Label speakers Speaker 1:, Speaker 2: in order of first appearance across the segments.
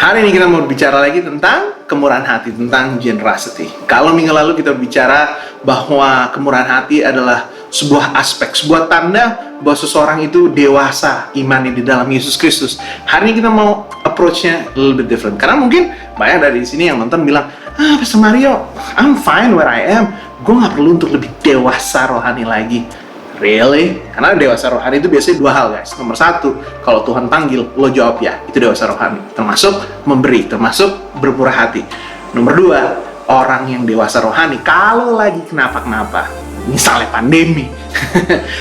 Speaker 1: Hari ini kita mau bicara lagi tentang kemurahan hati, tentang generosity. Kalau minggu lalu kita bicara bahwa kemurahan hati adalah sebuah aspek, sebuah tanda bahwa seseorang itu dewasa imannya di dalam Yesus Kristus. Hari ini kita mau approach-nya a little bit different. Karena mungkin banyak dari sini yang nonton bilang, Pastor Mario, I'm fine where I am. Gue gak perlu untuk lebih dewasa rohani lagi. Really? Karena dewasa rohani itu biasanya dua hal, guys. Nomor satu, kalau Tuhan panggil, lo jawab ya. Itu dewasa rohani. Termasuk memberi, termasuk bermurah hati. Nomor dua, orang yang dewasa rohani, kalau lagi kenapa-kenapa, misalnya pandemi,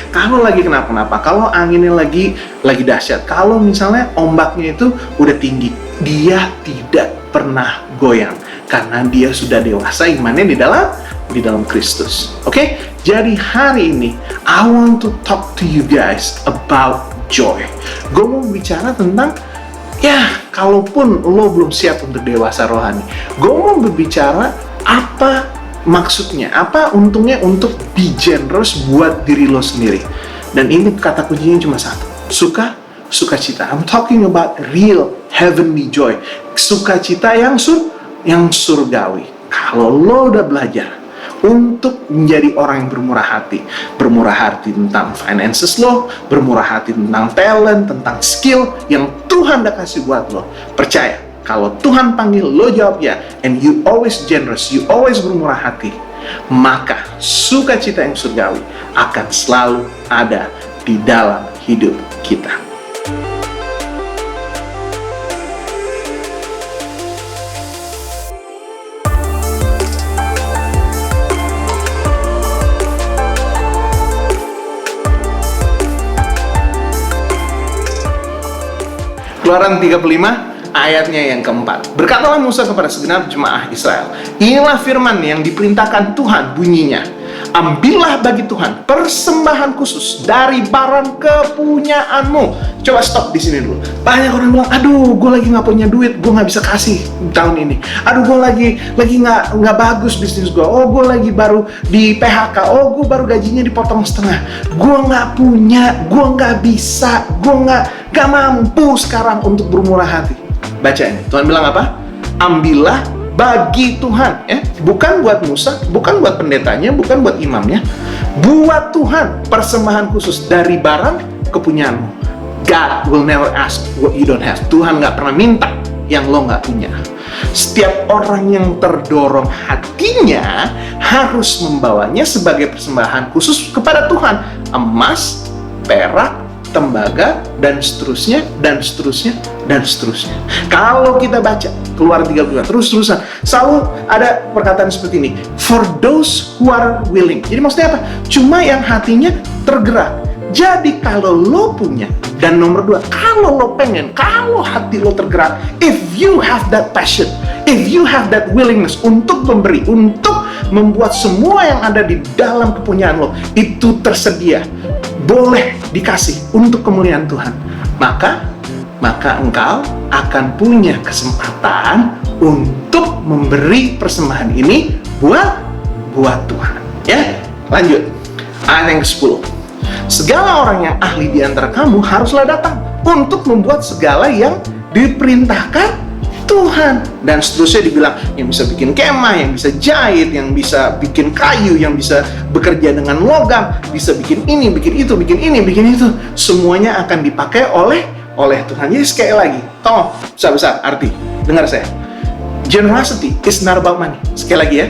Speaker 1: kalau lagi kenapa-kenapa, kalau anginnya lagi dahsyat, kalau misalnya ombaknya itu udah tinggi, dia tidak pernah goyang. Karena dia sudah dewasa imannya di dalam Kristus. Oke? Jadi hari ini I want to talk to you guys about joy. Gue mau bicara tentang kalaupun lo belum siap untuk dewasa rohani, gue mau berbicara apa maksudnya, apa untungnya untuk be generous buat diri lo sendiri. Dan ini kata kuncinya cuma satu, sukacita. I'm talking about real heavenly joy, sukacita yang surgawi. Kalau lo udah belajar untuk menjadi orang yang bermurah hati tentang finances lo, bermurah hati tentang talent, tentang skill yang Tuhan udah kasih buat lo. Percaya, kalau Tuhan panggil lo jawab ya, and you always generous, you always bermurah hati, maka sukacita yang surgawi akan selalu ada di dalam hidup kita. Keluaran 35 ayatnya yang keempat. Berkatalah Musa kepada segenap jemaah Israel, inilah firman yang diperintahkan Tuhan bunyinya, ambillah bagi Tuhan persembahan khusus dari barang kepunyaanmu. Coba stop di sini dulu. Banyak orang bilang, aduh, gue lagi nggak punya duit, gue nggak bisa kasih tahun ini. Aduh, gue lagi nggak bagus bisnis gue. Oh, gue lagi baru di PHK. Oh, gue baru gajinya dipotong setengah. Gue nggak punya, gue nggak bisa, gue nggak mampu sekarang untuk bermurah hati. Baca ini. Tuhan bilang apa? Ambillah bagi Tuhan, ya, bukan buat Musa, bukan buat pendetanya, bukan buat imamnya, buat Tuhan persembahan khusus dari barang kepunyaanmu. God will never ask what you don't have. Tuhan nggak pernah minta yang lo nggak punya. Setiap orang yang terdorong hatinya harus membawanya sebagai persembahan khusus kepada Tuhan. Emas, perak, tembaga, dan seterusnya, dan seterusnya, dan seterusnya. Kalau kita baca Keluaran 35 terus-terusan, selalu ada perkataan seperti ini, for those who are willing. Jadi maksudnya apa? Cuma yang hatinya tergerak. Jadi kalau lo punya, dan nomor dua, kalau lo pengen, kalau hati lo tergerak, if you have that passion, if you have that willingness untuk memberi, untuk membuat semua yang ada di dalam kepunyaan lo itu tersedia, boleh dikasih untuk kemuliaan Tuhan, maka engkau akan punya kesempatan untuk memberi persembahan ini buat Tuhan. Ya, lanjut. Ayat yang ke-10. Segala orang yang ahli di antara kamu haruslah datang untuk membuat segala yang diperintahkan Tuhan. Dan seterusnya dibilang, yang bisa bikin kemah, yang bisa jahit, yang bisa bikin kayu, yang bisa bekerja dengan logam, bisa bikin ini, bikin itu, bikin ini, bikin itu. Semuanya akan dipakai oleh Tuhan. Jadi sekali lagi, tolong besar-besar arti, dengar saya. Generosity is not about money. Sekali lagi ya,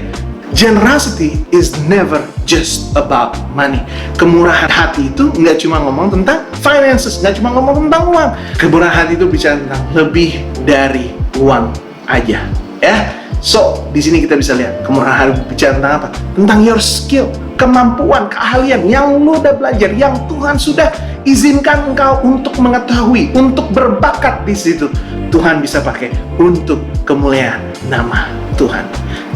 Speaker 1: generosity is never just about money. Kemurahan hati itu nggak cuma ngomong tentang finances, nggak cuma ngomong tentang uang. Kemurahan hati itu bicara tentang lebih dari uang aja, ya. So, di sini kita bisa lihat kemurahan hati bicara tentang apa? Tentang your skill, kemampuan, keahlian yang lo udah belajar, yang Tuhan sudah izinkan engkau untuk mengetahui, untuk berbakat di situ. Tuhan bisa pakai untuk kemuliaan nama Tuhan.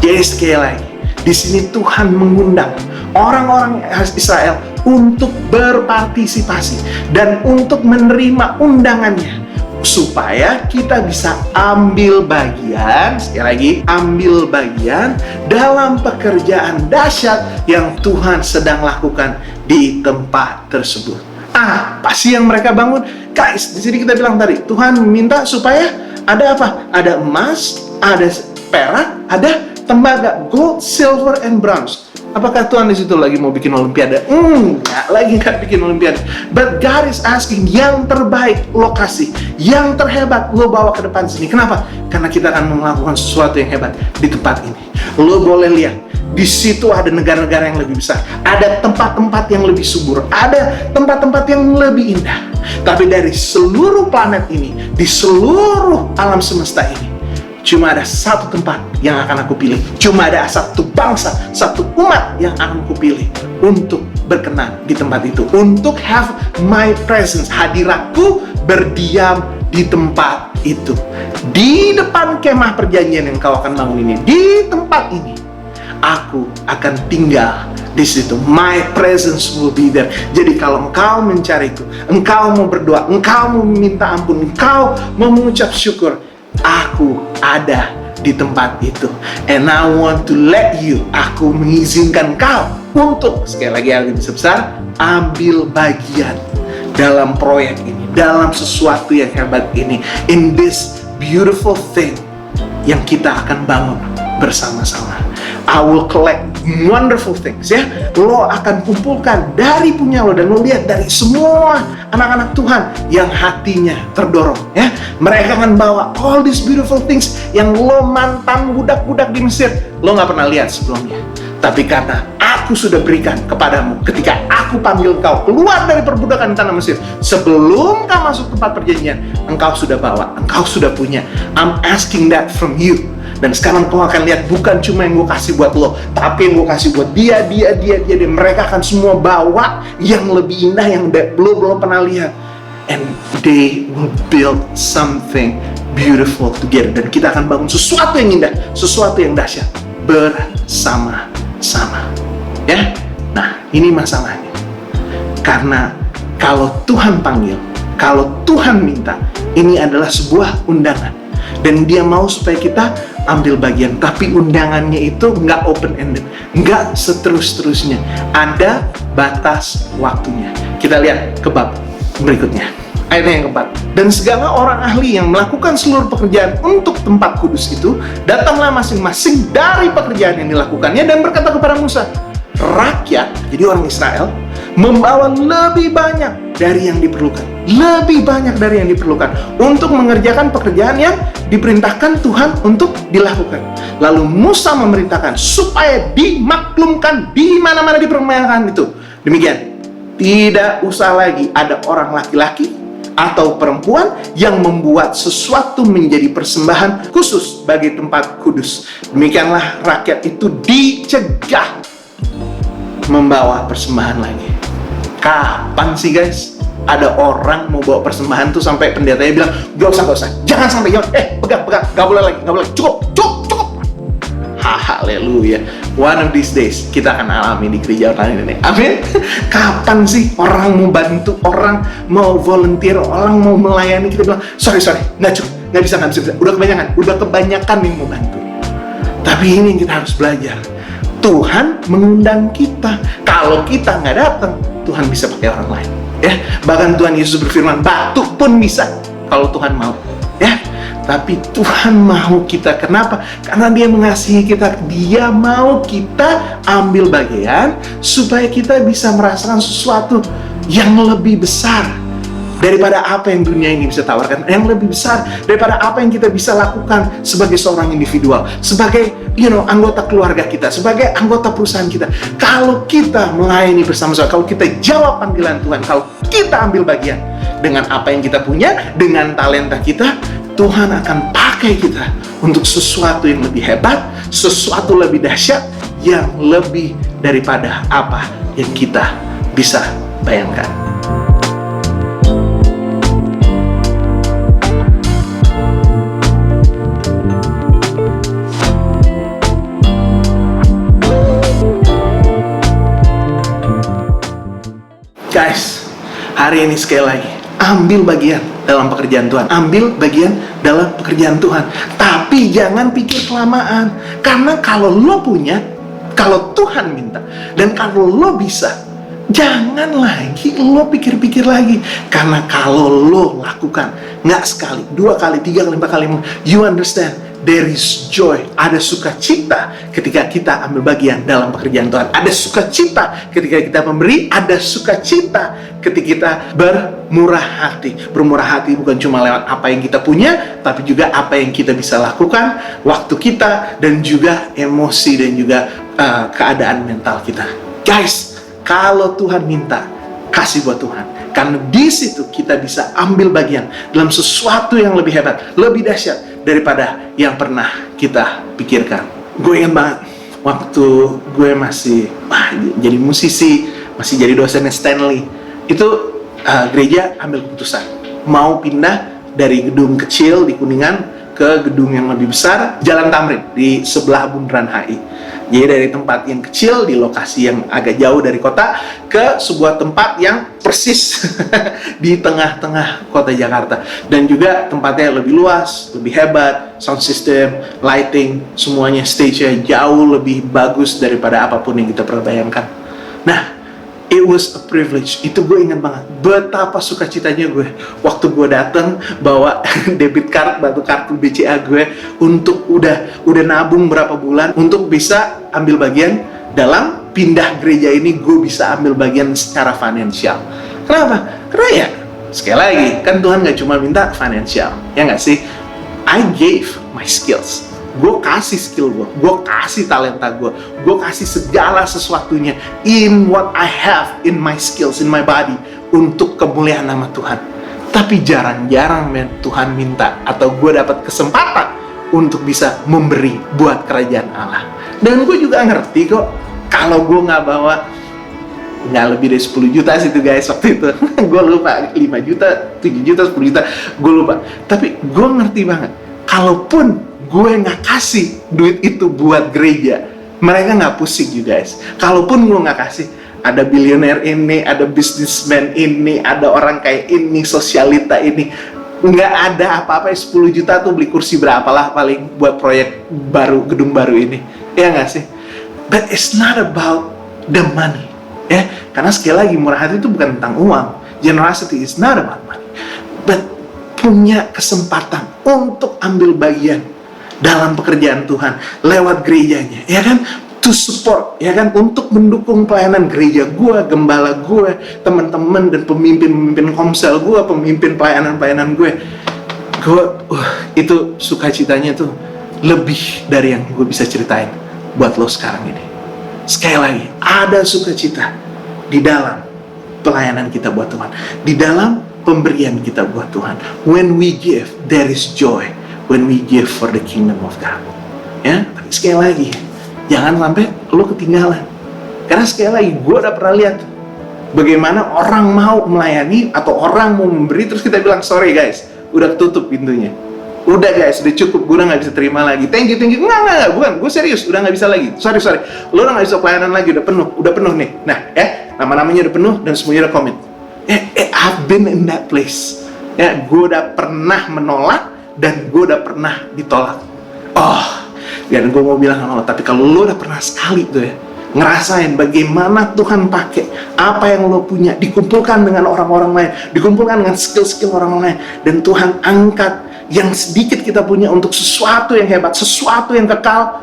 Speaker 1: Jadi sekali lagi, di sini Tuhan mengundang orang-orang Israel untuk berpartisipasi dan untuk menerima undangannya, supaya kita bisa ambil bagian, sekali lagi, ambil bagian dalam pekerjaan dahsyat yang Tuhan sedang lakukan di tempat tersebut. Apa sih yang mereka bangun? Guys, di sini kita bilang tadi, Tuhan meminta supaya Ada apa? Ada emas, ada perak, ada tembaga, gold, silver, and bronze. Apakah Tuhan di situ lagi mau bikin olimpiade? Enggak, lagi nggak bikin olimpiade. But God is asking, yang terbaik lo kasih, yang terhebat lo bawa ke depan sini. Kenapa? Karena kita akan melakukan sesuatu yang hebat di tempat ini. Lo boleh lihat, di situ ada negara-negara yang lebih besar, ada tempat-tempat yang lebih subur, ada tempat-tempat yang lebih indah. Tapi dari seluruh planet ini, di seluruh alam semesta ini, cuma ada satu tempat yang akan aku pilih. Cuma ada satu bangsa, satu umat yang akan aku pilih untuk berkenan di tempat itu. Untuk have my presence, hadiratku berdiam di tempat itu. Di depan kemah perjanjian yang kau akan bangun ini, di tempat ini, aku akan tinggal di situ. My presence will be there. Jadi kalau engkau mencariku, engkau mau berdoa, engkau mau minta ampun, engkau mau mengucap syukur, aku ada di tempat itu. And I want to let you, aku mengizinkan kau untuk, sekali lagi yang lebih besar, ambil bagian dalam proyek ini, dalam sesuatu yang hebat ini, in this beautiful thing yang kita akan bangun bersama-sama. I will collect wonderful things, ya. Lo akan kumpulkan dari punya lo, dan lo lihat dari semua anak-anak Tuhan yang hatinya terdorong, ya. Mereka akan bawa all these beautiful things yang lo mantan budak-budak di Mesir, lo nggak pernah lihat sebelumnya. Tapi karena aku sudah berikan kepadamu ketika aku panggil kau keluar dari perbudakan di tanah Mesir, sebelum kau masuk tempat perjanjian, engkau sudah bawa, engkau sudah punya. I'm asking that from you. Dan sekarang kau akan lihat, bukan cuma yang gue kasih buat lo, tapi yang gue kasih buat dia. Mereka akan semua bawa yang lebih indah yang belum pernah lihat. And they will build something beautiful together. Dan kita akan bangun sesuatu yang indah, sesuatu yang dahsyat bersama-sama. Ya, nah ini masalahnya. Karena kalau Tuhan panggil, kalau Tuhan minta, ini adalah sebuah undangan. Dan dia mau supaya kita ambil bagian. Tapi undangannya itu nggak open-ended, nggak seterus-terusnya. Ada batas waktunya. Kita lihat ke bab berikutnya. Ayat yang keempat. Dan segala orang ahli yang melakukan seluruh pekerjaan untuk tempat kudus itu, datanglah masing-masing dari pekerjaan yang dilakukannya dan berkata kepada Musa, rakyat, jadi orang Israel, membawa lebih banyak dari yang diperlukan. Lebih banyak dari yang diperlukan untuk mengerjakan pekerjaan yang diperintahkan Tuhan untuk dilakukan. Lalu Musa memerintahkan supaya dimaklumkan di mana-mana di perkemahan itu. Demikian, tidak usah lagi ada orang laki-laki atau perempuan yang membuat sesuatu menjadi persembahan khusus bagi tempat kudus. Demikianlah rakyat itu dicegah membawa persembahan lagi. Kapan sih guys ada orang mau bawa persembahan tuh sampai pendetanya bilang, gak usah, jangan sampai, pegang, gak boleh lagi, cukup. Haleluya. One of these days kita akan alami di gereja online ini. Amin. Kapan sih orang mau bantu, orang mau volunteer, orang mau melayani, kita bilang, sorry, nggak cukup, nggak bisa, udah kebanyakan yang mau bantu. Tapi ini yang kita harus belajar. Tuhan mengundang kita. Kalau kita nggak datang, Tuhan bisa pakai orang lain. Ya, bahkan Tuhan Yesus berfirman, batu pun bisa kalau Tuhan mau. Ya, tapi Tuhan mau kita. Kenapa? Karena Dia mengasihi kita. Dia mau kita ambil bagian supaya kita bisa merasakan sesuatu yang lebih besar daripada apa yang dunia ini bisa tawarkan, yang lebih besar daripada apa yang kita bisa lakukan sebagai seorang individual, sebagai anggota keluarga kita, sebagai anggota perusahaan kita. Kalau kita melayani bersama-sama, kalau kita jawab panggilan Tuhan, kalau kita ambil bagian dengan apa yang kita punya, dengan talenta kita, Tuhan akan pakai kita untuk sesuatu yang lebih hebat, sesuatu lebih dahsyat, yang lebih daripada apa yang kita bisa bayangkan. Guys, hari ini sekali lagi, ambil bagian dalam pekerjaan Tuhan. Ambil bagian dalam pekerjaan Tuhan. Tapi jangan pikir kelamaan. Karena kalau lo punya, kalau Tuhan minta, dan kalau lo bisa, Jangan lagi lo pikir-pikir lagi. Karena kalau lo lakukan, nggak sekali, 2 kali, 3 kali, 4 kali, you understand, there is joy. Ada sukacita ketika kita ambil bagian dalam pekerjaan Tuhan. Ada sukacita ketika kita memberi. Ada sukacita ketika kita bermurah hati. Bermurah hati bukan cuma lewat apa yang kita punya, tapi juga apa yang kita bisa lakukan, waktu kita, dan juga emosi, dan juga keadaan mental kita. Guys, kalau Tuhan minta, kasih buat Tuhan. Karena di situ kita bisa ambil bagian dalam sesuatu yang lebih hebat, lebih dahsyat daripada yang pernah kita pikirkan. Gue ingat banget waktu gue masih jadi musisi, masih jadi dosennya Stanley. Itu gereja ambil keputusan mau pindah dari gedung kecil di Kuningan ke gedung yang lebih besar, Jalan Tamrin, di sebelah Bundaran HI. Jadi dari tempat yang kecil di lokasi yang agak jauh dari kota ke sebuah tempat yang persis di tengah-tengah kota Jakarta, dan juga tempatnya lebih luas, lebih hebat, sound system, lighting, semuanya, stage-nya jauh lebih bagus daripada apapun yang kita pernah bayangkan. Nah, it was a privilege. Itu gue ingat banget betapa sukacitanya gue waktu gue datang bawa debit card atau kartu BCA gue untuk udah nabung berapa bulan untuk bisa ambil bagian dalam pindah gereja ini. Gue bisa ambil bagian secara finansial. Kenapa? Karena ya sekali lagi kan Tuhan gak cuma minta finansial, ya gak sih? I gave my skills. Gue kasih skill gue kasih talenta gue kasih segala sesuatunya in what I have, in my skills, in my body, untuk kemuliaan nama Tuhan. Tapi jarang-jarang Tuhan minta atau gue dapat kesempatan untuk bisa memberi buat kerajaan Allah. Dan gue juga ngerti kok, kalau gue nggak bawa nggak lebih dari 10 juta sih itu guys waktu itu. Gue lupa, 5 juta, 7 juta, 10 juta, gue lupa. Tapi gue ngerti banget, kalaupun gue nggak kasih duit itu buat gereja, mereka nggak pusing you guys. Kalaupun gue nggak kasih, ada bilioner ini, ada businessman ini, ada orang kayak ini, sosialita ini, nggak ada apa-apa. 10 juta tuh beli kursi berapa lah paling buat proyek baru, gedung baru ini, ya nggak sih? But it's not about the money, ya. Karena sekali lagi, murah hati itu bukan tentang uang. Generosity is not about money, but punya kesempatan untuk ambil bagian dalam pekerjaan Tuhan lewat gerejanya, ya kan, to support, ya kan, untuk mendukung pelayanan gereja gue, gembala gue, teman-teman dan pemimpin komsel gue, pemimpin pelayanan gue, itu sukacitanya tuh lebih dari yang gue bisa ceritain buat lo sekarang ini. Sekali lagi, ada sukacita di dalam pelayanan kita buat Tuhan, di dalam pemberian kita buat Tuhan. When we give, there is joy. When we give for the kingdom of God, ya. Tapi sekali lagi, jangan sampai lo ketinggalan. Karena sekali lagi, gue udah pernah lihat bagaimana orang mau melayani atau orang mau memberi, terus kita bilang, sorry guys, udah tutup pintunya. Udah guys, udah cukup, gue udah gak bisa terima lagi. Thank you. Enggak, bukan, gue serius, udah gak bisa lagi. Sorry, lo udah gak bisa pelayanan lagi, udah penuh nih. Nah, ya, nama-namanya udah penuh dan semuanya udah komit. I've been in that place. Ya, gue udah pernah menolak dan gue udah pernah ditolak. Dan gue mau bilang sama lo, tapi kalau lo udah pernah sekali tuh ya, ngerasain bagaimana Tuhan pakai apa yang lo punya, dikumpulkan dengan orang-orang lain, dikumpulkan dengan skill-skill orang lain, dan Tuhan angkat yang sedikit kita punya untuk sesuatu yang hebat, sesuatu yang kekal.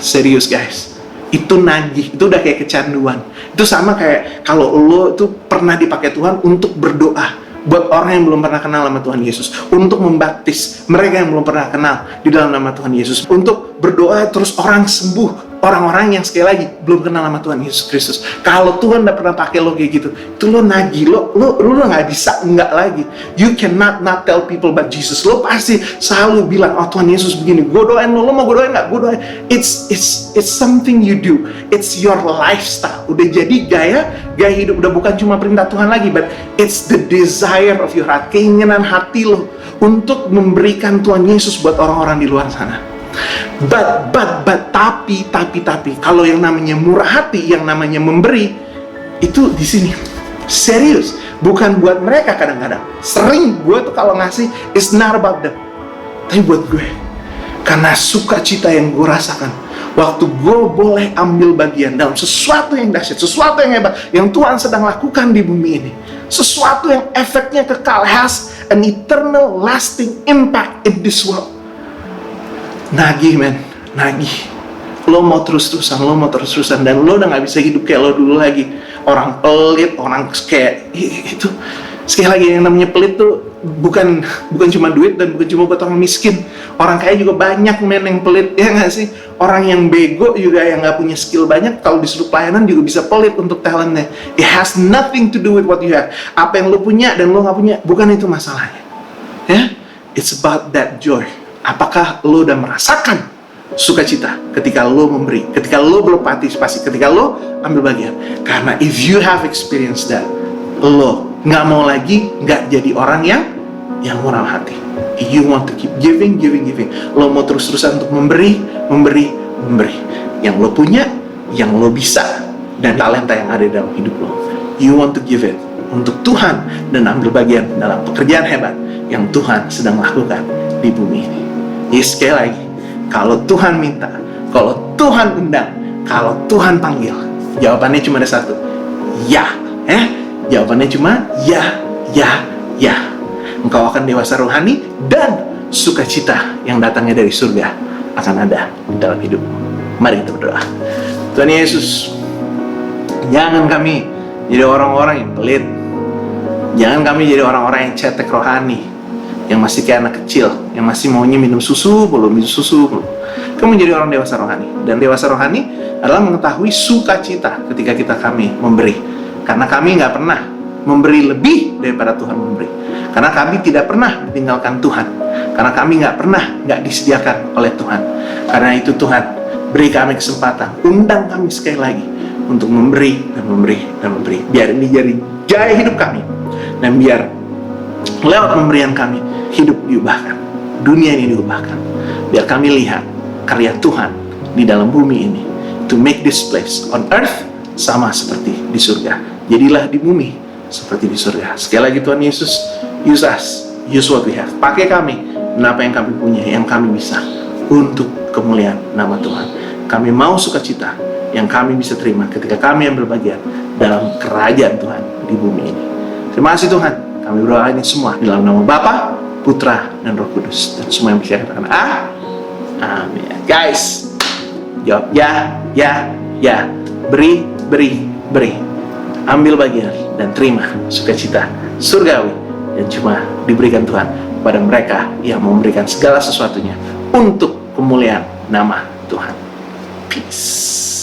Speaker 1: Serius guys, itu nagih, itu udah kayak kecanduan. Itu sama kayak kalau lo tuh pernah dipakai Tuhan untuk berdoa buat orang yang belum pernah kenal nama Tuhan Yesus, untuk membaptis mereka yang belum pernah kenal di dalam nama Tuhan Yesus, untuk berdoa terus orang sembuh, orang-orang yang sekali lagi belum kenal nama Tuhan Yesus Kristus. Kalau Tuhan udah pernah pakai lo kayak gitu, itu lo nagih, lo nggak bisa enggak lagi. You cannot not tell people about Jesus. Lo pasti selalu bilang, oh Tuhan Yesus begini, gue doain lo mau gue doain nggak? Gue doain. It's something you do. It's your lifestyle. Udah jadi gaya hidup, udah bukan cuma perintah Tuhan lagi, but it's the desire of your heart, keinginan hati lo untuk memberikan Tuhan Yesus buat orang-orang di luar sana. Tapi kalau yang namanya murah hati, yang namanya memberi, itu di sini serius, bukan buat mereka. Kadang-kadang sering gue tuh kalau ngasih, it's not about them, tapi buat gue, karena sukacita yang gue rasakan Waktu gue boleh ambil bagian dalam sesuatu yang dahsyat, sesuatu yang hebat, yang Tuhan sedang lakukan di bumi ini. Sesuatu yang efeknya kekal, has an eternal lasting impact in this world. Nagih men, nagih. Lo mau terus-terusan, dan lo udah gak bisa hidup kayak lo dulu lagi. Orang pelit, orang kayak itu. Sekali lagi, yang namanya pelit tuh bukan cuma duit dan bukan cuma buat orang miskin. Orang kaya juga banyak men yang pelit, ya nggak sih? Orang yang bego juga, yang nggak punya skill banyak, kalau disuruh pelayanan juga bisa pelit untuk talentnya. It has nothing to do with what you have. Apa yang lo punya dan lo nggak punya, bukan itu masalahnya. Ya, it's about that joy. Apakah lo udah merasakan sukacita ketika lo memberi, ketika lo berpartisipasi, ketika lo ambil bagian? Karena if you have experienced that, lo nggak mau lagi nggak jadi orang yang murah hati. You want to keep giving. Lo mau terus-terusan untuk memberi. Yang lo punya, yang lo bisa, dan talenta yang ada dalam hidup lo. You want to give it untuk Tuhan dan ambil bagian dalam pekerjaan hebat yang Tuhan sedang lakukan di bumi ini. Jadi sekali lagi, kalau Tuhan minta, kalau Tuhan undang, kalau Tuhan panggil, jawabannya cuma ada satu. Ya. Jawabannya cuma ya. Engkau akan dewasa rohani dan sukacita yang datangnya dari surga akan ada dalam hidupmu. Mari kita berdoa. Tuhan Yesus, jangan kami jadi orang-orang yang pelit. Jangan kami jadi orang-orang yang cetek rohani, yang masih kayak anak kecil, yang masih maunya minum susu belum. Kami menjadi orang dewasa rohani. Dan dewasa rohani adalah mengetahui sukacita ketika kami memberi. Karena kami nggak pernah memberi lebih daripada Tuhan memberi. Karena kami tidak pernah ditinggalkan Tuhan. Karena kami nggak disediakan oleh Tuhan. Karena itu Tuhan, beri kami kesempatan, undang kami sekali lagi untuk memberi. Biar ini jadi gaya hidup kami. Dan biar lewat pemberian kami, hidup diubahkan, dunia ini diubahkan. Biar kami lihat karya Tuhan di dalam bumi ini, to make this place on earth sama seperti di surga. Jadilah di bumi seperti di surga. Sekali lagi Tuhan Yesus, use us, use what we have. Pakai kami, apa yang kami punya, yang kami bisa, untuk kemuliaan nama Tuhan. Kami mau sukacita yang kami bisa terima ketika kami ambil bagian dalam kerajaan Tuhan di bumi ini. Terima kasih Tuhan. Kami berdoa ini semua di dalam nama Bapa, Putra, dan Roh Kudus. Dan semua yang percaya katakan amin. Guys, jawab ya. Beri. Ambil bagian dan terima sukacita surgawi yang cuma diberikan Tuhan kepada mereka yang memberikan segala sesuatunya untuk kemuliaan nama Tuhan. Peace.